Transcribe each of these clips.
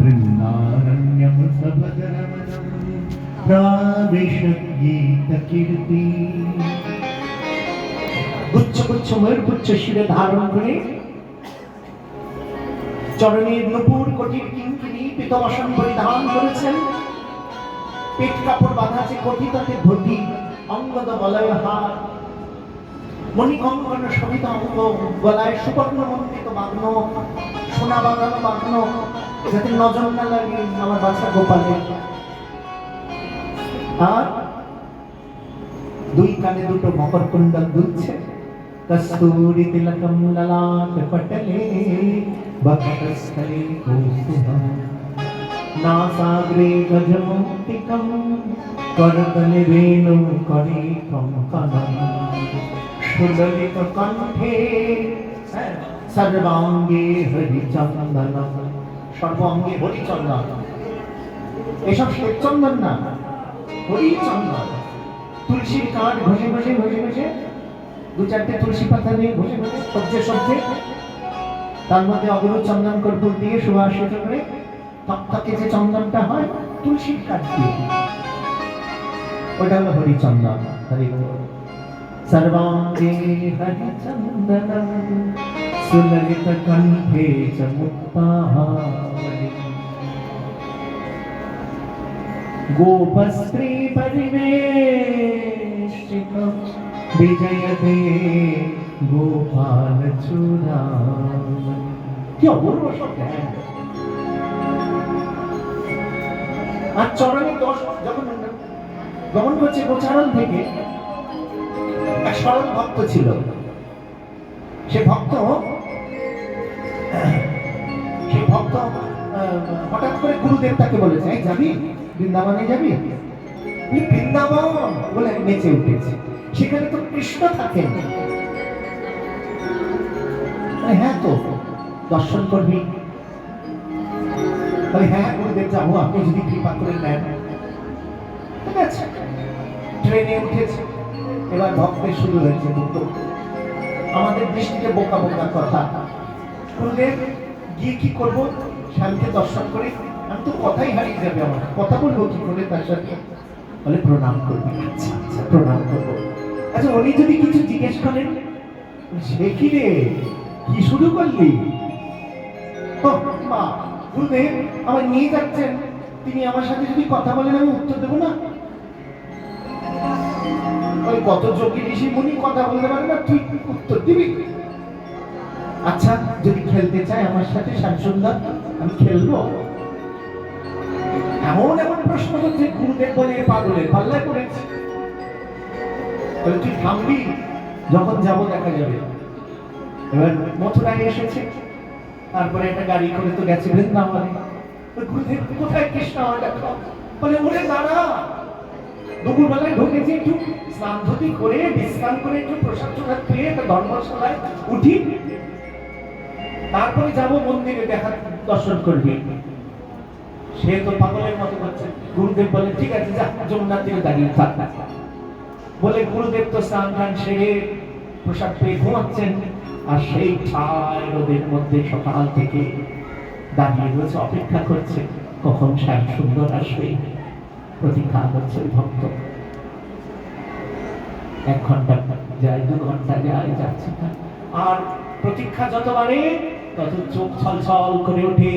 বৃন্দারণ্যম সবদরবনম প্রাবিশগীতকীর্তি। গুচ্ছ গুচ্ছ ময়ূর গুচ্ছ শিরে ধারণ করে চরণের নূপুর কোটির কিঙ্কিণী পীতবসন পরিধান করেছেন। পেট কাপড় বাঁধা আছে কোটি তাতে ধুতি, অঙ্গদ বলয় হার, মণিকঙ্কণ শোভিত অঙ্গ, গলায় সুবর্ণ মণ্ডিত বাগ্ন, সোনা বাঁধানো বাগ্ন, যাতে নজর না লাগে আমার বাচ্চা গোপালের। আর দুই কানে দুটো মকর কুণ্ডল দুলছে। কস্তুরী তিলকম ললাট পটলে বক্ষস্থলে কৌস্তুভম নাসাগ্রে গজমৌক্তিকম করতলে বেণু করিকম কনম সুললিত কণ্ঠে সর্বাঙ্গে হরিচন্দনম। সর্বাঙ্গে হরিচন্দন, এসব শ্বেতচন্দন না, হরিচন্দন। তুলসীর কাঠ ঘষে ঘষে ঘষে ঘষে, দু চারটে তুলসী পাতা দিয়ে ঘষে ঘষে সবচেয়ে সবচেয়ে তার মধ্যে অগরু চন্দন কর্পূর দিয়ে সুবাসিত করে থকথকে যে চন্দনটা হয় তুলসীর কাঠ দিয়ে, ওটা হলো হরিচন্দন। হরি সর্বাঙ্গে হরিচন্দনম সুললিত কণ্ঠে চ মুক্তাহারি গোপস্ত্রী পরিবেষ্টিতম বিজয়তে গোপাল চূড়ামণি। কি অপূর্ব সব জ্ঞান! আর চরণে দশ যখন গমন করছে গোচারণ থেকে, এক সরল ভক্ত ছিল। সে ভক্ত হঠাৎ করে গুরুদেব তাকে বলেছে, যাবি বৃন্দাবনে যাবি? বৃন্দাবন বলে নেচে উঠেছে। সেখানে তো কৃষ্ণ থাকেন। হ্যাঁ, তো দর্শন করবি? হ্যাঁ গুরুদেব যাবো, আপনি যদি কৃপা করে নেন। ঠিক আছে, ট্রেনে উঠেছে। এবার ভক্তের শুরু হয়েছে আমাদের দৃষ্টিতে বোকা বোকা কথা। গুরুদেব গিয়ে কি করবো? স্বামীকে দর্শন করে আমি তো কথাই হারিয়ে যাবে, আমার কথা বলবো কি করে তার সাথে? বলে প্রণাম করবি। আচ্ছা আচ্ছা, প্রণাম করবো। আচ্ছা, উনি যদি কিছু জিজ্ঞেস করেন, সে কি রে, কি শুরু করলি? গুরুদেব আমার নিয়ে যাচ্ছেন, তিনি আমার সাথে যদি কথা বলেন আমি উত্তর দেবো না? ওই কত যোগী ঋষি মুনি কথা বলতে পারে না, তুই উত্তর দিবি? আচ্ছা, যদি খেলতে চাই আমার সাথে শ্যামসুন্দর, আমি খেলবো? এমন এমন প্রশ্ন করছে। গুরুদেব বলে পাগলের পাল্লায় পড়েছে। তুই থামবি, যখন যাবো দেখা যাবে। এবার মথুরায় এসেছে, তারপরে একটা গাড়ি করে তো গেছে বৃন্দাবনে। গুরুদেব কোথায় কৃষ্ণ আমার দেখা? বলে ওরে দাঁড়া, দুপুরবেলায় ঢুকেছি, একটু স্নান ধুতি করে বিশ্রাম করে একটু প্রসাদ টোসাদ খেয়ে একটা ধর্মশালায় উঠি, তারপরে যাবো মন্দিরে দেখা দর্শন করবি। সে তো পাগলের মতো করছে। গুরুদেব বলে ঠিক আছে, যা যমুনার দিকে দাঁড়িয়ে থাক। বলে গুরুদেব তো স্নান টান সেরে প্রসাদ পেয়ে ঘুমাচ্ছেন, আর সেই ছায় রোদের মধ্যে সকাল থেকে দাঁড়িয়ে রয়েছে, অপেক্ষা করছে কখন শ্যাম সুন্দর আসবে। প্রতীক্ষা করছে ভক্ত। 1 ঘন্টা যায়, 2 ঘন্টা যায়, যাচ্ছে না। আর প্রতীক্ষা যত বাড়ে তত চোখ ছলছল করে ওঠে।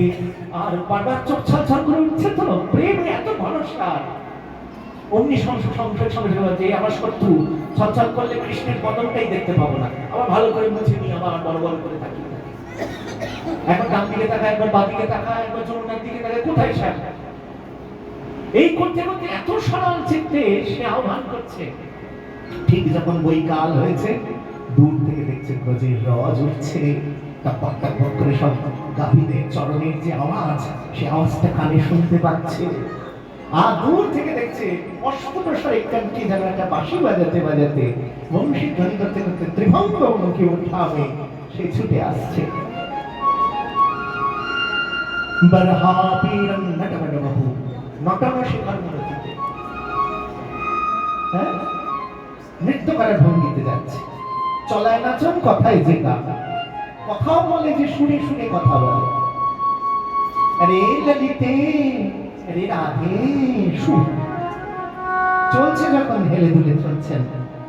আর বারবার চোখ ছলছল করে উঠছে। তো প্রেমে এত ভরসা, অমনি সংসার যে আমার শত্রু ছলছল করলে কৃষ্ণের বদনটাই দেখতে পাবো না। আবার ভালো করে মুছে নিয়ে আবার বড় বড় করে থাকি। একবার ডান দিকে তাকায়, একবার বাঁ দিকে তাকায়, একবার যমুনার দিকে তাকায়, কোথায় শ্যাম? এই করতে করতে এত সরল চিত্তে সে আহ্বান করছে। ঠিক যখন বৈকাল হয়েছে, দূর থেকে দেখছে গজের রজ উঠছে, টকটক টকটক করে সব গাভীদের চরণের যে আওয়াজ, সে আওয়াজটা কানে শুনতে পাচ্ছে। আর দূর থেকে দেখছে অষ্টপ্রসার একটি যেন একটা বাঁশি বাজাতে বাজাতে, বংশী ধ্বনি করতে করতে ত্রিভঙ্গ মুখে উঠাবে সে ছুটে আসছে। বরহাপীরম নটবডবহু, নটন শেখার মূর্তিতে, হ্যাঁ, নৃত্য করার ভঙ্গিতে যাচ্ছে। চলায় নাচন, কথায় যে গান, কথাও বলে যে সুরে সুরে কথা বলে। আরে ললিতে, আরে রাধে, চলছে যখন হেলে দুলে চলছেন,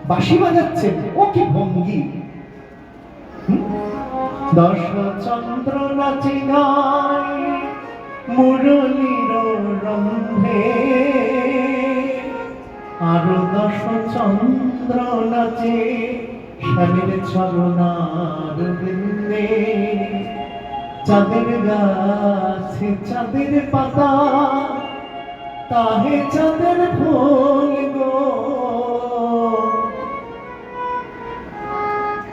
বাঁশি বাজাচ্ছেন, ও কি ভঙ্গি! দশ চন্দ্র নাচে গায় মুরলীর রন্ধে, আরো দশ চন্দ্র নাচে স্বামীর চরণার বৃন্দে। চাঁদের গাছে চাঁদের পাতা, তাহে চাঁদের ফুল গো,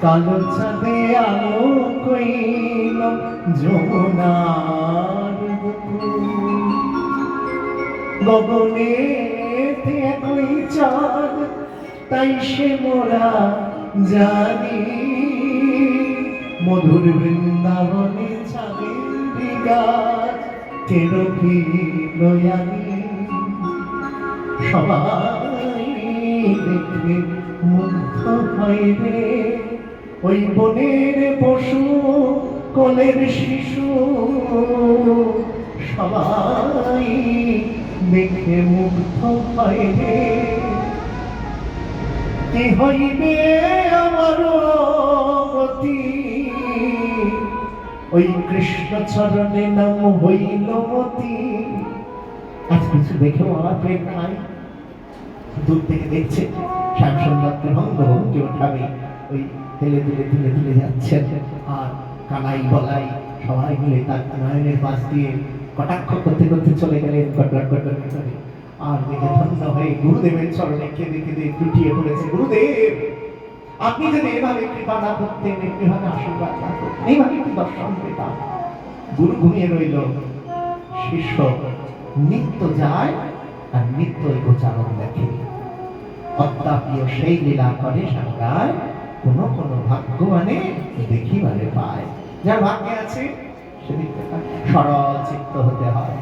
কালো চাঁদে আলো কইল যমুনার বুকুল। গগনে একই চাঁদ, তাই সে মোরা জানি, মধুর বৃন্দাবনে চাঁদের গাছ কেন লয়ানি। সবাই দেখে মুগ্ধ হয় রে, ওই বনের পশু কোলের শিশু, সবাই দেখে মুগ্ধ হয় রে। কি হইবে আমার গতি, ওই কৃষ্ণ চরণে নাম হইল মতি। আজ কিছু দেখেও আমার প্রেম নাই। দূর থেকে দেখছে শ্যামসুন্দরকে ভঙ্গভঙ্গি ওঠাবে, ওই তেলে তুলে তুলে তুলে যাচ্ছেন, আর কানাই বলাই সবাই মিলে তার নয়নের পাশ দিয়ে কটাক্ষ করতে করতে চলে গেলেন কটকট কটকট করে। আর দেখে ধন্য হয়ে গুরুদেবের চরণে কেঁদে কেঁদে লুটিয়ে পড়েছে। গুরুদেব, আপনি যদি এভাবে কৃপা না করতেন, এভাবে আশীর্বাদ না করতেন, এইভাবে একটু দর্শন পেতাম। গুরু ঘুমিয়ে রইল, শিষ্য নিত্য যায় আর নিত্যই গোচারণ দেখে। অত্যাপীয় সেই লীলা করে সাঙ্গায়, কোন কোন ভাগ্যবানে দেখিবারে পায়। যার ভাগ্যে আছে সেদিকে সরল চিত্ত হতে হয়।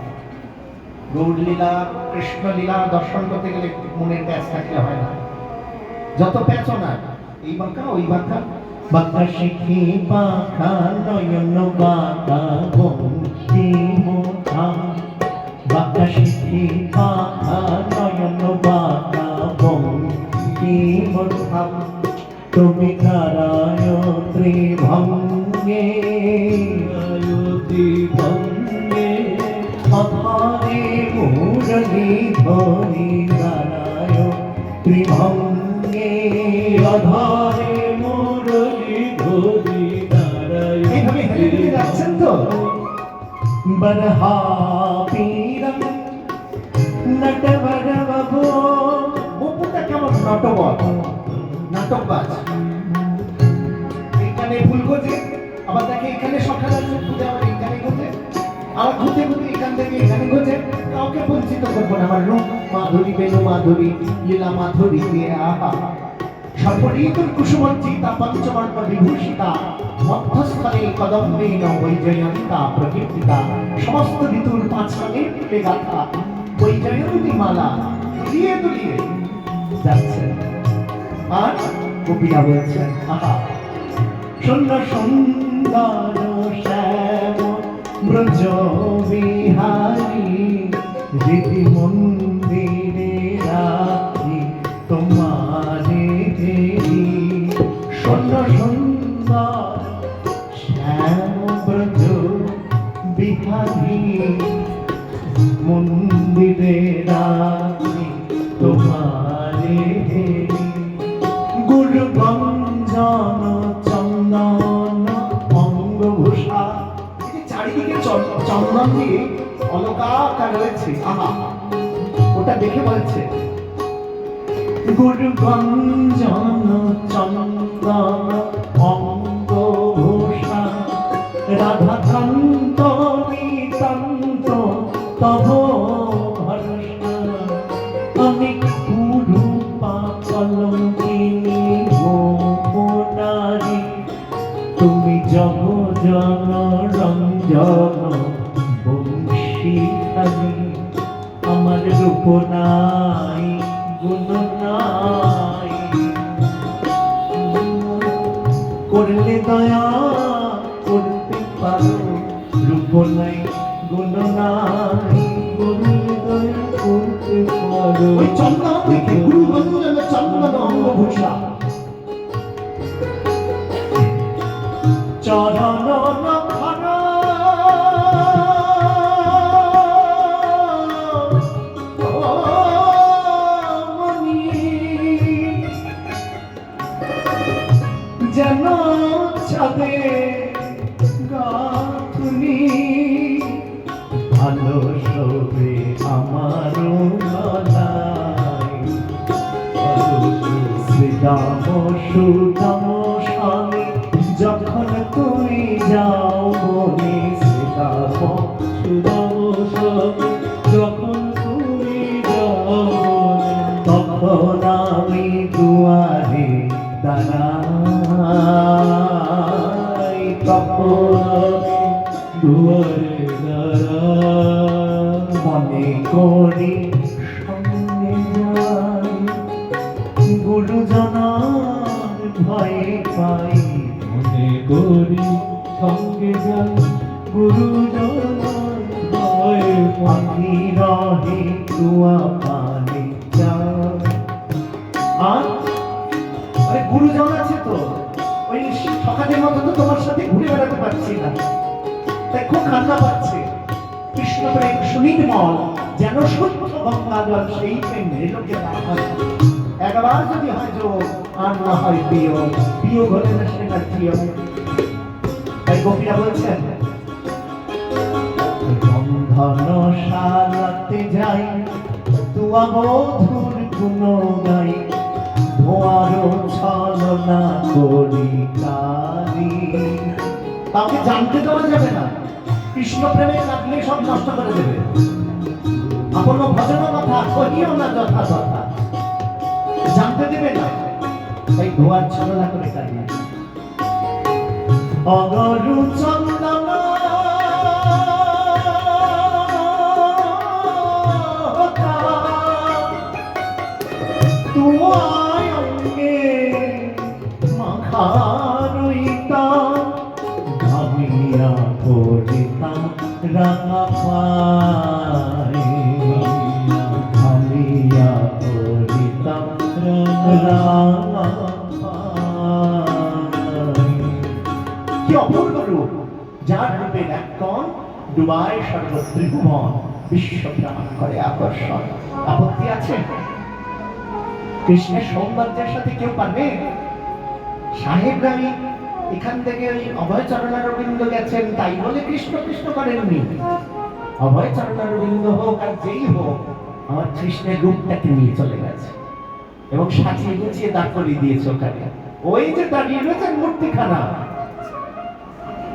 গৌর লীলা, কৃষ্ণ লীলা দর্শন করতে গেলে মনের প্যাঁচ থাকলে হয় না। যত পেঁচনা, এই বাঁকা ওই বাঁকা, বাঁকা শিখি বাঁকা নয়ন বাঁকা বঙ্কি মোথা, বাঁকা শিখি বাঁকা নয়ন বাঁকা বঙ্কি মোথা। তুমি কারায় ত্রিভঙ্গে, ত্রিভঙ্গে অধারে মুরলী ধরি কারায় ত্রিভঙ্গে, অধারে মুরলী ধরি কারায়। এইভাবে হেলে যাচ্ছেন তো। বরহা পীরম নটবর বাবু, বপুটা কেমন নটবর, নাটকবাজ। এখানে ফুল গোজে, আবার দেখে এখানে সকালে পুজো, আবার এখানে গোজে, আবার ঘুরতে ঘুরতে এখান থেকে এখানে গোজে। কাউকে বঞ্চিত করবো না। আমার রূপ মাধুরী, বেনু মাধুরী, লীলা মাধুরী দিয়ে আহা। সর্বঋতুর কুসুমঞ্চিতা পঞ্চবর্ণ বিভূষিতা, মধ্যস্থলে কদম্বেন বৈজয়ন্তা প্রকীর্তিতা। সমস্ত ঋতুর পাঁচ রঙের ফুলে গাথা বৈজয়ন্তী মালা দুলিয়ে দুলিয়ে যাচ্ছে। আর গোপীরা বলছেন, আহা শূন্য সুন্দর শ্যাম ব্রজ বিহারী, রীতি মন্দিরে রাখি তোমারে দেবী। শূন্য সুন্দর শ্যাম ব্রজ বিহারী, মন্দিরে রাখি তোমারে দেবী। গুরু গঞ্জন চন্দন অঙ্গভূষা, চারিদিকে চন্দন দিয়ে অলঙ্কার রয়েছে। আহা, ওটা দেখে বলছে গুরু গঞ্জন চন্দন অঙ্গভূষা, রাধাকান্ত নিতান্ত তব ভরসা। আমি কুরূপা কলঙ্কিনী গোপনারী, তুমি জগজন রঞ্জন বংশীধারী। আমার রূপ নাই, গুণ নাই, করলে দয়া করতে পারো। রূপ নাই, গুণ ওই চন্দন দেখে গুরু বন্ধন চন্দন অঙ্গভূষা চরণ নখর যেন চাঁদে গাথুনি ভালো শোভে আমার গলায় শ্রীরাম সুদাম স্বামী যখন তুমি যাও মনে শ্রীরাম সুদাম স্বামী যখন তুমি যাও তখন আমি দুয়ারে দাঁড়াই তখন দুয়ারে দাঁড়াই মনে করি সঙ্গে যাই গুরুজনার ভয়ে পাই মনে করি সঙ্গে যাই গুরুজনার ভয়ে পাখি রহে কুয়া পানি চাই আর গুরুজন আছে তো ওই সকালের মতো তো তোমার সাথে ঘুরে বেড়াতে পারছি না তাই খুব কান্না পাচ্ছে কৃষ্ণ প্রেম সুনির্মল যেন শুদ্ধ গঙ্গা জল সেই প্রেম লোকে একবার যদি হয়তো আর না হয় প্রিয় প্রিয় ঘরে না সেটা প্রিয় তাই গোপীরা বলছেন বন্ধন শালাতে যাই তুয়া মধুর গুণ গাই ভোয়ারো ছলনা করি কারি কাউকে জানতে দেওয়া যাবে না কৃষ্ণ প্রেমে লাগলে সব নষ্ট করে দেবে আপন ভজন কথা কহিও না যথা তথা জানতে দেবে না তাই ভোয়ার ছলনা করে কারি অগরু চন্দন তোমায় অঙ্গে মাখারইতাম ভাবিয়া পড়িতাম রাঙা পাই ভাবিয়া পড়িতাম রাঙা পাই কি অপূর্ব রূপ যার রূপের এক কণ ডুবায় সর্বত্রিভুবন বিশ্ব ভ্রমণ করে আকর্ষণ আপত্তি আছে কৃষ্ণের সৌন্দর্যের সাথে কেউ পারবে সাহেবরানি এখান থেকে ওই অভয় চরণারবিন্দ গেছেন তাই বলে কৃষ্ণ কৃষ্ণ করেননি অভয় চরণারবিন্দ হোক আর যেই হোক আমার কৃষ্ণের রূপটাকে নিয়ে চলে গেছে এবং সাজিয়ে গুছিয়ে দাঁড় করিয়ে দিয়েছে ওখানে ওই যে দাঁড়িয়ে রয়েছেন মূর্তিখানা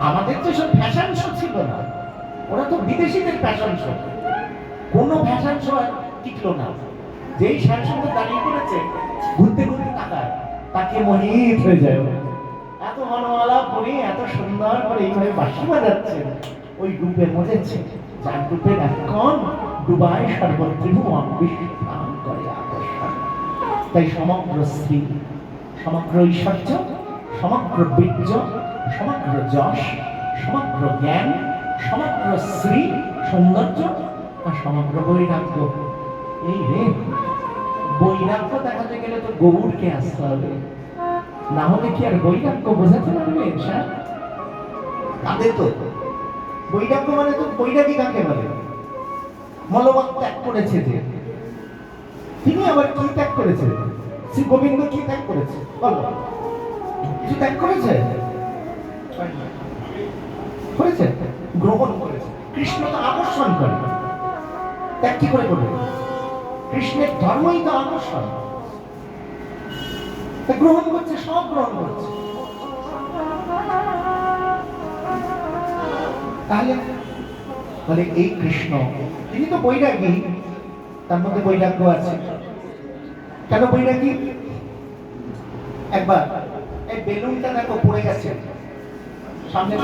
আমাদের তো সব ফ্যাশন শো ছিল না ওরা তো বিদেশিদের ফ্যাশন শো কোনো ফ্যাশন শো টিকলো না যেই শ্যামসুন্দর দাঁড়িয়ে পড়েছে ঘুরতে ঘুরতে তাকায় তাকে মোহিত হয়ে যায় এত মনোমালা পরে এত সুন্দর করে এইভাবে বাঁশি বাজাচ্ছেন ওই রূপের মজেছে যার রূপের এখন ডুবায় সর্বত্রিভুবন বিশ্ব ভ্রমণ করে আকর্ষণ তাই সমগ্র শ্রী সমগ্র ঐশ্বর্য সমগ্র বীর্য সমগ্র যশ সমগ্র জ্ঞান সমগ্র শ্রী সৌন্দর্য আর সমগ্র বৈরাগ্য এই রে বৈরাগ্য দেখাতে গেলে তো গৌরকে আসতে হবে না হলে কি আর বৈরাগ্য বোঝাতে পারবে তাদের তো বৈরাগ্য মানে তো বৈরাগী কাকে বলে মলমত ত্যাগ করেছে যে তিনি আবার কি ত্যাগ করেছে শ্রী গোবিন্দ কি ত্যাগ করেছে বলো কিছু ত্যাগ করেছে করেছে গ্রহণ করেছে কৃষ্ণ তো আকর্ষণ করে ত্যাগ কি করে করবে কৃষ্ণের ধর্মই তো আকর্ষণ গ্রহণ করছে সব গ্রহণ করছে তাহলে বলে এই কৃষ্ণ তিনি তো বৈরাগী তার মধ্যে বৈরাগ্য আছে কেন বৈরাগী একবার এই বেলুনটা দেখো পড়ে গেছে সামনে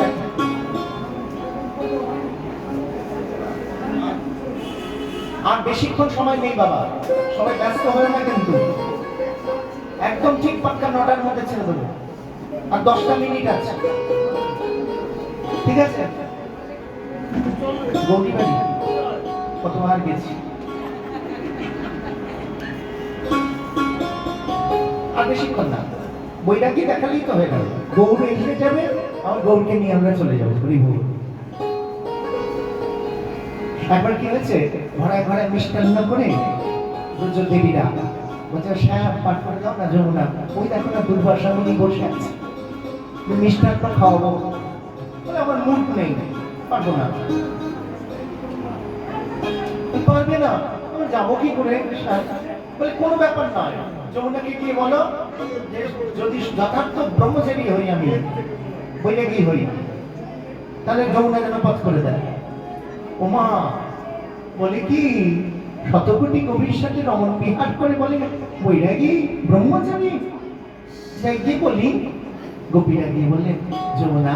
আর বেশিক্ষণ সময় নেই বাবা সবাই ব্যস্ত হয়ে না কিন্তু একদম ঠিক পাক্কা 9টার মধ্যে ছেড়ে দেবো আর 10টা মিনিট আছে ঠিক আছে গৌরী বাড়ি কতবার গেছি আর বেশিক্ষণ না, বৈরাগী দেখালেই তো হয়ে গেল। গৌর এসে যাবে, আমার গৌরকে নিয়ে আমরা চলে যাবো। একবার কি হয়েছে, ঘোড়ায় ঘোড়ায় মিষ্টান্ন করে দুর্য দেবীরা বলছে, শ্যাম পাঠ করে দাও না যমুনা, ওই দেখো না দুর্বাসা মুনি বসে আছে, মিষ্টান্ন খাওয়াবো। বলে আমার মুড নেই, পারবো না। পারবে না, আমি যাবো কি করে? বলে কোনো ব্যাপার নয়, যমুনাকে গিয়ে বলো যে যদি যথার্থ ব্রহ্মচারী হই, আমি বৈরাগী হই, তাহলে যমুনা যেন পথ করে দেয়। ওমা বলে কি, শতকোটি কবির সাথে রমণ বিহার করে বলে বৈরাগী ব্রহ্মচারী? যাই গিয়ে বলি, গোপীরা গিয়ে বললেন, যমুনা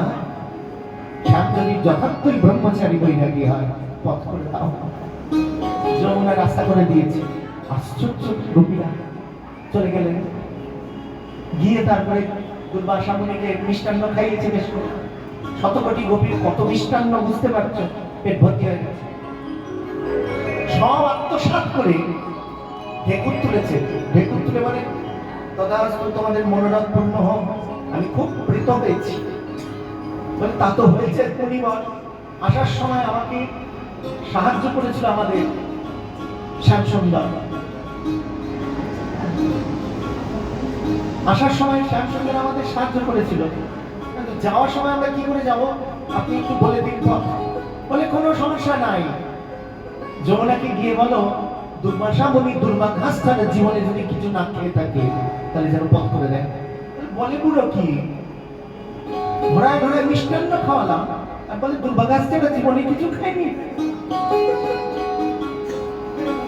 শ্যাম যদি যথার্থই ব্রহ্মচারী বৈরাগী হয়, পথ করে দাও। যমুনা রাস্তা করে দিয়েছে। আশ্চর্য, গোপীরা চলে গেলেন। গিয়ে তারপরে দুর্বাসা মুনিকে মিষ্টান্ন খাইয়েছে বেশ করে। শতকোটি গোপীর কত মিষ্টান্ন বুঝতে পারছো, পেট ভর্তি হয়ে গেছে। সব আত্মসাৎ করে ঢেকুর তুলেছে। ঢেকুর তুলে মানে, তদাস্তু তোমাদের মনোরথ পূর্ণ হোক, আমি খুব প্রীত হয়েছি। বলে তা তো হয়েছে পরিবার, আসার সময় আমাকে সাহায্য করেছিল আমাদের শ্যামসুন্দর। আসার সময় শ্যামসুন্দর আমাদের সাহায্য করেছিল, কিন্তু যাওয়ার সময় আমরা কি করে যাব, আপনি একটু বলে দিন পথ। বলে কোনো সমস্যা নাই, যমুনাকে গিয়ে বলো দুর্বাসা মুনি দুর্বাঘাস্থানে জীবনে যদি কিছু না খেয়ে থাকে, তাহলে যেন পথ করে দেয়। বলে বুড়ো কি, ঘোড়ায় ঘোড়ায় মিষ্টান্ন খাওয়ালাম, আর বলে দুর্বাঘাস্থানে জীবনে কিছু খায়নি।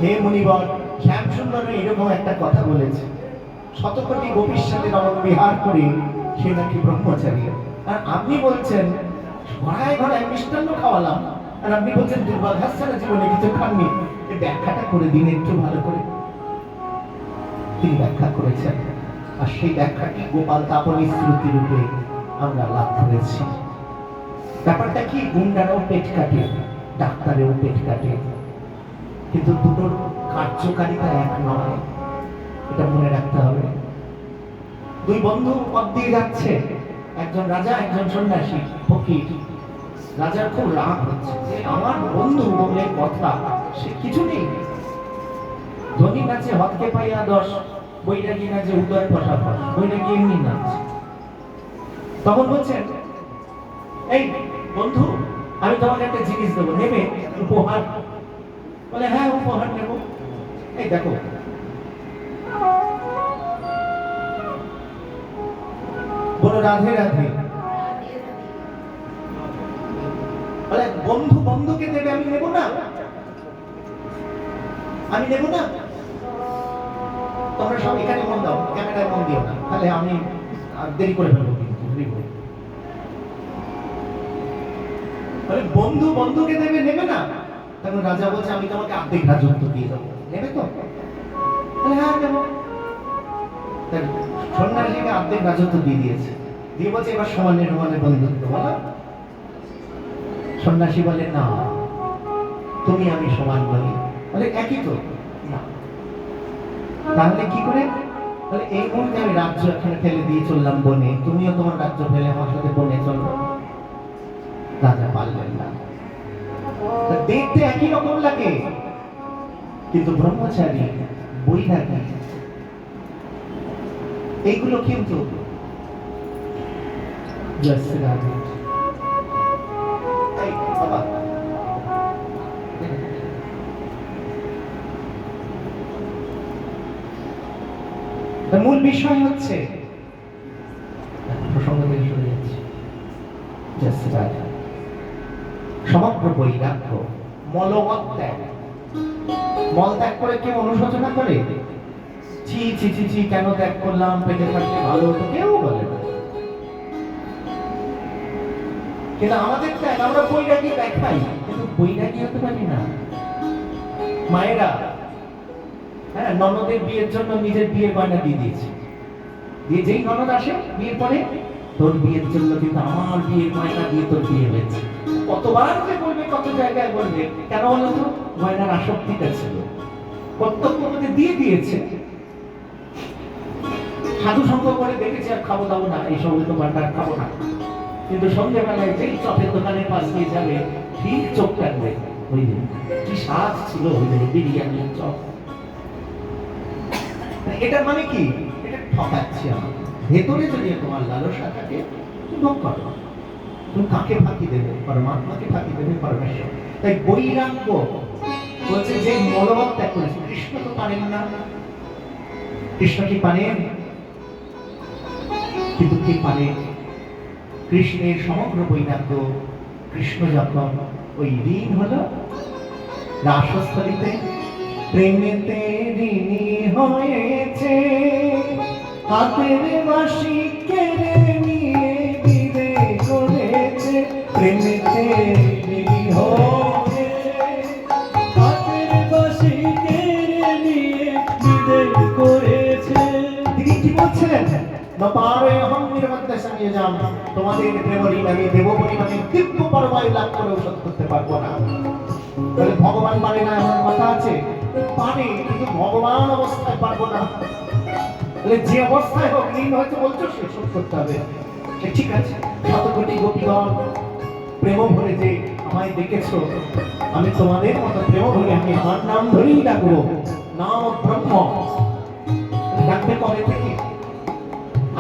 হে মুনিবর, শ্যামসুন্দর এরকম একটা কথা বলেছে, শতকোটি গোপীর সাথে রমণ বিহার করে সে নাকি ব্রহ্মচারী। আর আপনি বলছেন ঘোড়ায় ঘোড়ায় মিষ্টান্ন খাওয়ালাম, আর আপনি বলছেন দুর্বাঘাস্থানে জীবনে কিছু খাননি। এই ব্যাখ্যাটা করে দিন একটু ভালো করে। তিনি ব্যাখ্যা করেছেন, আর সেই ব্যাখ্যাটি গোপাল তাপনী শ্রুতি রূপে আমরা লাভ করেছি। ব্যাপারটা কি, গুন্ডারাও পেট কাটে, ডাক্তারেও পেট কাটে, কিন্তু দুটোর কার্যকারিতা এক নয়, এটা মনে রাখতে হবে। দুই বন্ধু পথ দিয়ে যাচ্ছে, একজন রাজা একজন সন্ন্যাসী ফকির। রাজার খুব রাগ হচ্ছে যে আমার বন্ধু বলে কথা, সে কিছু নেই। ধনী নাচে হতকে পাইয়া 10, বৈরাগী নাচে উদয় পশাপশ, বৈরাগী এমনি নাচছে। তখন বলছেন, এই বন্ধু আমি তোমাকে একটা জিনিস দেবো, নেবে? উপহার। বলে হ্যাঁ উপহার নেব। এই দেখো, বলো রাধে রাধে। বলে বন্ধু বন্ধুকে দেবে, আমি নেব না, আমি নেব না। তোমরা সব এখানে মন দাও, ক্যামেরায় মন দিও না, তাহলে আমি দেরি করে ফেলবো কিন্তু। বলে বন্ধু বন্ধুকে দেবে, নেবে না? তখন রাজা বলছে, আমি তোমাকে অর্ধেক রাজত্ব দিয়ে দেবো, নেবে তো? হ্যাঁ নেব। সন্ন্যাসীকে অর্ধেক রাজত্ব দিয়ে দিয়েছে, দিয়ে বলছে এবার সমানে সমানে বন্ধুত্ব। বলো। সন্ন্যাসী বলে না, তুমি আমি সমান বলি। বলে একই তো না, তাহলে কি করে? বলে এই মুহূর্তে আমি রাজ্য এখানে ফেলে দিয়ে চললাম বনে, তুমিও তোমার রাজ্য ফেলে আমার সাথে বনে চলো। রাজা পারলেন না। দেখতে একই রকম লাগে, কিন্তু ব্রহ্মচারী বৈরাগী এইগুলো কিন্তু মূল বিষয় হচ্ছে, প্রসঙ্গ থেকে সরে যাচ্ছে, সমগ্র বৈরাগ্য মলত্যাগ ত্যাগ। মল ত্যাগ করে কেউ অনুশোচনা করে? ছি ছি ছি ছি, কেন ত্যাগ করলাম, পেটে থাকলে ভালো হতো, কেউ বলে না। কিন্তু আমাদের ত্যাগ আমরা বৈরাগী দেখাই, কিন্তু বৈরাগী হতে পারি না। মায়েরা হ্যাঁ ননদের বিয়ের জন্য নিজের বিয়ের গয়না দিয়ে দিয়েছে, দিয়ে যেই ননদ আসে বিয়ের পরে, তোর বিয়ের জন্য কিন্তু আমার বিয়ের গয়না দিয়ে তোর বিয়ে হয়েছে। কতবার যে বলবে, কত জায়গায় বলবে, কেন বলতো? গয়নার আসক্তিটা ছিল, কর্তব্য দিয়ে দিয়েছে। সাধু সঙ্গ করে দেখেছি আর খাবো দাবো না, এইসব তোমার আর খাবো না। কিন্তু সন্ধ্যেবেলায় যেই চপের দোকানে পাশ দিয়ে যাবে ঠিক চোখ কাটবে, ওই যে কি স্বাদ ছিল ওই যে বিরিয়ানির চপ। এটা মানে কি? এটা ঠকাচ্ছি আমার। ভেতরে যদি তোমার লালসা থাকে তুমি ভোগ করো। তুমি কাকে ফাঁকি দেবে? পরমাত্মাকে ফাঁকি দেবে পরমেশ্বর। তাই বৈরাগ্য বলছে যে মনোভাব ত্যাগ করেছে। কৃষ্ণ তো পারেন না। কৃষ্ণ কি পারেন? কিন্তু কি পারে? কৃষ্ণের সমগ্র বৈরাগ্য, কৃষ্ণ যখন ওই ঋণ হলো রাসস্থলিতে, প্রেমেতে ঋণী হয়েছে, হাতের বাঁশি কেড়ে নিয়ে বিদে করেছে। প্রেমেতে ঋণী হয়েছে, হাতের বাঁশি কেড়ে নিয়ে বিদে করেছে। তিনি কি বলছেন? না পারে অহং নির্মদ্দেশে নিয়ে যান, তোমাদের প্রেম ঋণ আমি দেব পরিমাণে দিব্য পরমায়ু লাভ করেও শোধ করতে পারবো না। তাহলে ভগবান পারে না এমন কথা আছে? পারে, কিন্তু ভগবান অবস্থায় পারবো না। তাহলে যে অবস্থায় হোক ঋণ হয়তো বলছো সে শোধ করতে হবে। ঠিক আছে, শত কোটি গোপীগণ প্রেম ভরে যে আমায় দেখেছো, আমি তোমাদের মতো প্রেম ভরে আমি আমার নাম ধরেই ডাকবো, নাম ব্রহ্ম। ডাকবে কবে থেকে?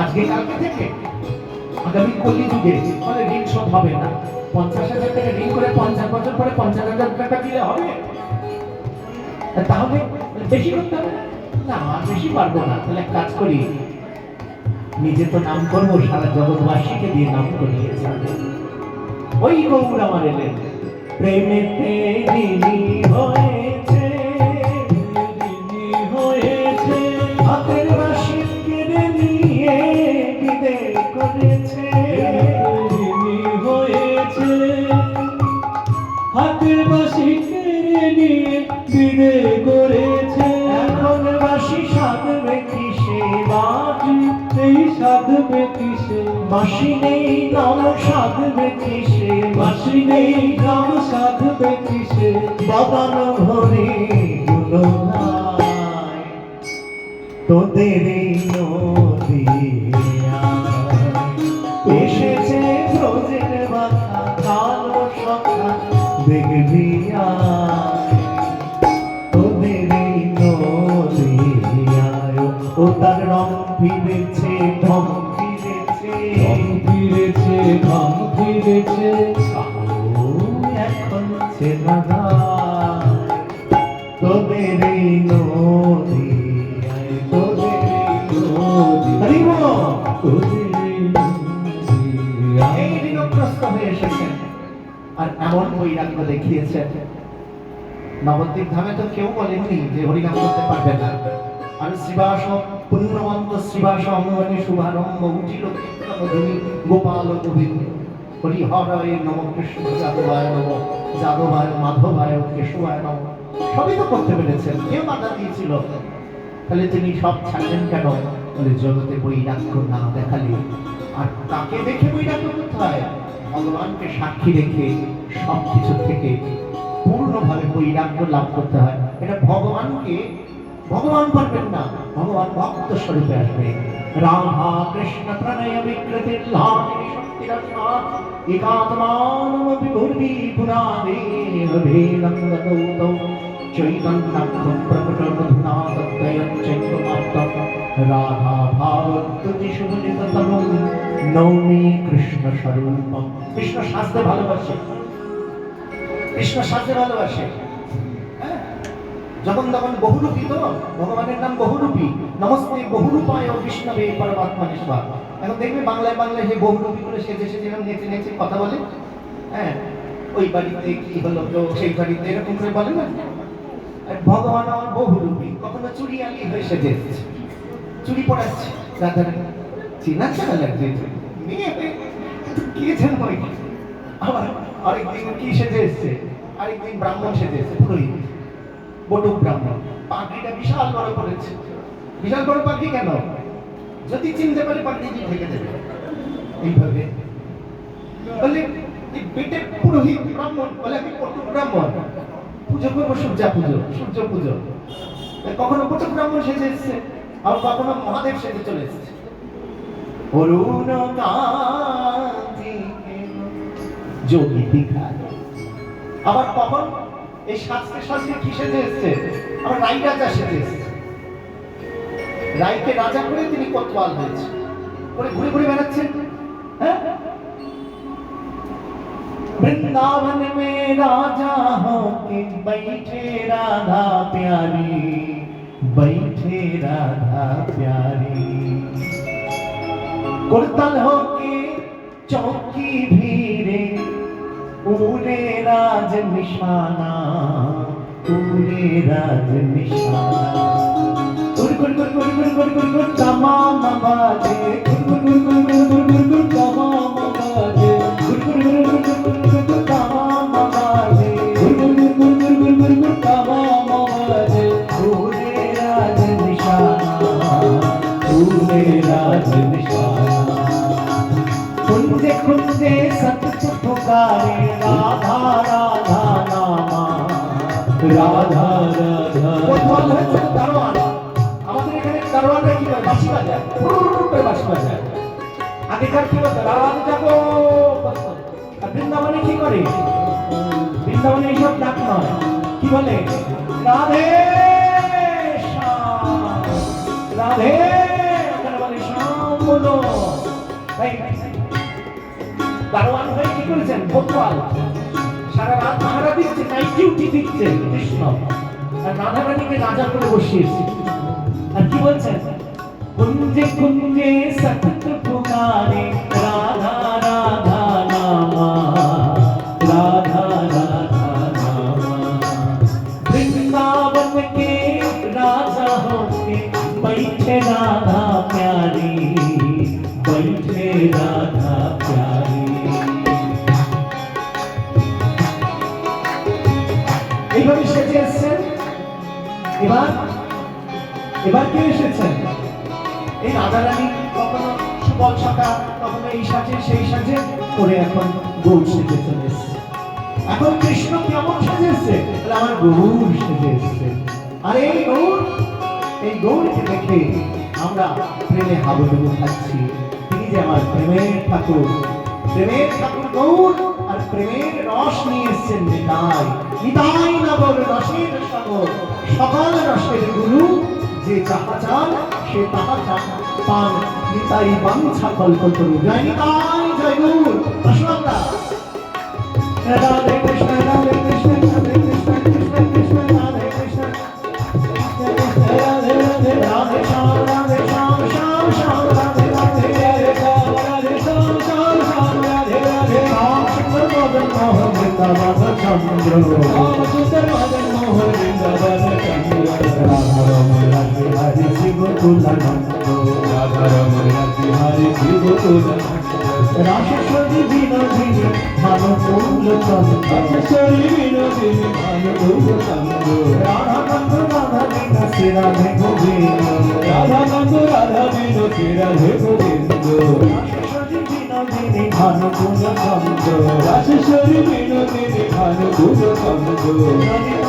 আজকে কালকে থেকে? আগামী কলিযুগে? মানে ঋণ শোধ হবে না। 50,000 টাকা ঋণ করে 50 বছর পরে 50,000 টাকা দিলে হবে? তাহলে বেশি করতে হবে না, আর বেশি পারবো না। তাহলে এক কাজ করি, নিজে তো নাম করবো, সারা জগৎবাসীকে দিয়ে নাম করিয়েছে। ওই গৌর আমার এলেন, প্রেমেতে ঋণী হয়েছে, ঋণী হয়েছে, হাতের বাঁশি কেড়ে নিয়ে বিদে করেছে। ঋণী হয়েছে, হাতের বাঁশি কেড়ে নিয়ে বিদে করেছে। এখন বাঁশি সাধবে কিসে বাজি, এই সাধবে কিসে? বাঁশি নেই নাম সাধবে কিসে, বাঁশি নেই নাম সাধবে কিসে? বাগান ভরে গুলো গায়, তোদের এই নদিয়ায় এসেছে ব্রজের মাথা, কালো সখা দেখবি আয়। তোদের এই নদিয়ায় ও তার রং ফিরেছে, ঢং ফিরেছে, ঘাম ফিরেছে, ঘাম ফিরেছে, কালো এখন চেনা যায়। তোদের এই নদিয়ায়, তোদের এই নদিয়ায়, হরি বল। তোদের এই ঋণগ্রস্ত হয়ে এসেছেন আর এমন বৈরাগ্য দেখিয়েছেন। নবদ্বীপ ধামে তো কেউ বলেননি যে হরিনাম করতে পারবে না। আর শ্রীবাস পুণ্যবন্ত শ্রীবাস অঙ্গনে শুভারম্ভ উঠিল কীর্তনধ্বনি গোপাল গোবিন্দ, হরি হরয় নম, কৃষ্ণ যাদবায় নম, যাদবায় মাধবায় কেশবায় নম। সবই তো করতে পেরেছেন, কেউ বাধা দিয়েছিল? তাহলে তিনি সব ছাড়লেন কেন? বলে জগতে বৈরাগ্য না দেখালে। আর তাকে দেখে বৈরাগ্য কোথায়? ভগবানকে সাক্ষী রেখে সব কিছু থেকে পূর্ণভাবে বৈরাগ্য লাভ করতে হয়। এটা ভগবানকে, ভগবান পারবেন না, ভগবান ভক্ত স্বরূপে আসবে। রাধা কৃষ্ণ প্রণয় বিকৃতি লালিনী শক্তি রচনা একাত্মানমপি ভূর্মি পুরাণে ভেদং গতৌ চৈতন্যং প্রকটং মধুনা তদ্বয়ং চৈতন্যমাত্তং রাধা ভাবতুতি সুমনিততম নৌমি কৃষ্ণ স্বরূপম। কৃষ্ণ সাজতে ভালোবাসে, কৃষ্ণ সাজতে ভালোবাসে। হ্যাঁ, যখন তখন বহুরূপী তো, ভগবানের নাম বহুরূপী। নমস্তে বহুরূপায় বিষ্ণবে পরমাত্মনে স্বাহা। এখন দেখবে বাংলায় বাংলায় যে বহুরূপী করে সেজে সেজে এরকম নেচে নেচে কথা বলে। হ্যাঁ, ওই বাড়িতে কি হলো তো সেই বাড়িতে এরকম করে বলে না। আর ভগবান আমার বহুরূপী, কখনো চুড়ি আলি হয়ে সেজে এসেছে, চুড়ি পড়াচ্ছে রাধার, চেনা চেনা লাগছে মেয়ে হয়ে, কিন্তু কে যেন ওই। আবার আরেকদিন কি সেজে এসছে, আরেকদিন ব্রাহ্মণ সেজে এসছে, পুরোহিত, বটুক ব্রাহ্মণ। পাগড়িটা বিশাল বড় করেছে। বিশাল বড় পাগড়ি কেন? যদি চিনতে পারে পাগড়ি দিয়ে ঢেকে দেবে এইভাবে। বলে এই বেটে পুরোহিত ব্রাহ্মণ, বলে আমি বটুক ব্রাহ্মণ, পুজো করবো সূর্যা পুজো, সূর্য পুজো। কখনো বটুক ব্রাহ্মণ সেজে এসছে, আর কখনো মহাদেব সেজে চলে এসছে। অরুণ কান্তি যোগী ভিখারি। আবার কখন এই শাস্ত্রে শাস্ত্রে কি সেজে এসছে? আবার রাই রাজা সেজে এসছে। রাইকে রাজা করে তিনি কোতোয়াল হয়েছে, করে ঘুরে ঘুরে বেড়াচ্ছেন। হ্যাঁ, वृंदावन में राजा होके बैठे राधा प्यारी, बैठे राधा प्यारी। कुर्तल होके चौकी भीरे पूरे राज निशाना, पूरे राज निशाना। गुर गुर गुर गुर गुर गुर गुर गुर तमाम बाजे, गुर गुर गुर गुर गुर गुर गुर गुर तमाम बाजे, गुर गुर गुर गुर गुर गुर गुर गुर तमाम बाजे, गुर गुर गुर गुर गुर गुर गुर गुर तमाम बाजे। पूरे राज निशाना, पूरे राज निशाना। कुंजे कुंजे सत्य पुकारे राधा राधा नामा, राधा राधा। কোতোয়াল হয়েছে দারোয়ান। আমাদের এখানে দারোয়ানরা কি করে? বাঁশি বাজায়, করে বাঁশি বাজায়। আগেকার কি হতো? রাধা জাগো বলতো। আর বৃন্দাবনে কি করে? বৃন্দাবনে এইসব ডাক নয়, কি বলে? রাধে শ্যাম, রাধে, ওখানে বলে শ্যাম বলো। তাই দারোয়ান হয়ে কি করেছেন? কোতোয়াল সারা রাত পাহারা দিচ্ছে, নাইট ডিউটি দিচ্ছে কৃষ্ণ, আর রাধা রানীকে রাজা করে বসিয়েছে। আর কি বলছেন? কুঞ্জে কুঞ্জে সতত পুকারে রাধা রাধা নামা, রাধা রাধা नामा। वृंदावन के राजा होके बैठे राधा प्यारी, बैठे राधा प्यारी। এইভাবে সেজে এসছেন। এবার কে এসেছেন? এই রাধা রানী কখনো সুবল সখা, কখনো এই সাজে সেই সাজে করে এখন গৌর সেজে চলে এসছে। এখন কৃষ্ণ কেমন সেজে এসছে? আমার গৌর সেজে এসছে। আর এই গৌরকে দেখে আমরা প্রেমে হাবুডুবু খাচ্ছি। তিনি যে আমার প্রেমের ঠাকুর, প্রেমের ঠাকুর গৌর, আর প্রেমের রস নিয়ে এসছেন নিতাই। নিতাই নগর রসের সাগর, সকল রসের গুরু, যে যাহা চান সে তাহা চান পান। নিতাই বাঞ্ছা কল্পতরু। জয় নিতাই, জয় গৌর। আসুন আমরা রাধে কৃষ্ণ, রাধে কৃষ্ণ, রাধে কৃষ্ণ, কৃষ্ণ কৃষ্ণ, রাধে কৃষ্ণ, রাধে রাধে, রাধে শ্যাম, রাধে শ্যাম, শ্যাম শ্যাম, রাধে রাধে, রাধে শ্যাম, রাধে শ্যাম, শ্যাম শ্যাম, রাধে রাধে। রাম সুন্দর মদন মোহন বৃন্দাবন চন্দ্র, রাম সুন্দর মদন মোহন বৃন্দাবন চন্দ্র। রাধা রমণ হরি শিব তুলনন্দ, রাধা রমণ হরি শিব তুলনন্দ। রাশেশ্বরী বিনোদিনী ভানুকুল চন্দ্র, রাশেশ্বরী বিনোদিনী ভানুকুল চন্দ্র। রাধাকান্ত রাধা বিনাশী রাধে গোবিন্দ, রাধাকান্ত রাধা বিনাশী রাধে গোবিন্দ। রাশেশ্বরী বিনোদিনী ভানুকুল চন্দ্র, রাশেশ্বরী বিনোদিনী ভানুকুল চন্দ্র।